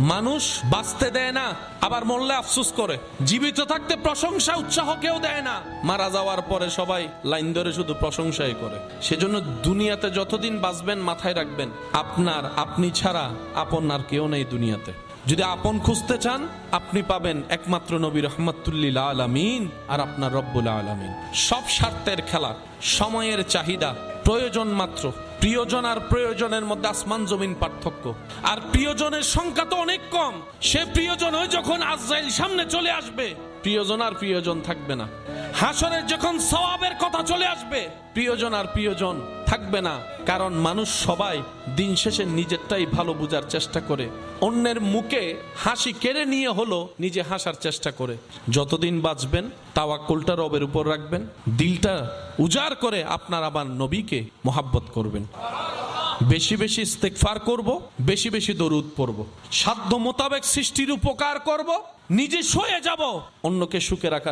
মানুষ বাঁচতে দেয় না, আবার মরলে আফসোস করে। জীবিত থাকতে প্রশংসা উৎসাহ কেউ দেয় না, মারা যাওয়ার পরে সবাই লাইন ধরে শুধু প্রশংসাই করে। সেজন্য দুনিয়াতে যতদিন বাঁচবেন মাথায় রাখবেন, আপনি ছাড়া আপন আর কেউ নেই দুনিয়াতে। যদি আপন খুঁজতে চান, আপনি পাবেন একমাত্র নবী রহমাতুল্লিল আলামিন আর আপনার রব্বুল আলামিন। সব স্বার্থের খেলা, সময়ের চাহিদা, প্রয়োজন মাত্র। প্রিয়জন আর প্রয়োজনের মধ্যে আসমান জমিন পার্থক্য। আর প্রিয়জনের সংখ্যা তো অনেক কম। সে প্রিয়জন হয় যখন আজরাইল সামনে চলে আসবে, প্রিয়জন আর প্রিয়জন থাকবে না। হাসরের যখন সওয়াবের কথা চলে আসবে, প্রিয়জন আর প্রিয়জন থাকবে না। কারণ মানুষ সবাই দিন শেষে নিজেরটাই ভালো বোঝার চেষ্টা করে, অন্যের মুখে হাসি কেড়ে নিয়ে হলো নিজে হাসার চেষ্টা করে। যতদিন বাঁচবেন তাওয়াক্কুলটা রবের উপর রাখবেন, দিলটা উজাড় করে আপনার আবার নবীকে মোহাব্বত করবেন। বেশি বেশি ইস্তেগফার করব, বেশি বেশি দরুদ পড়ব, সাধ্য মোতাবেক সৃষ্টির উপকার করব, নিজে সয়ে যাব, অন্যকে সুখে রাখার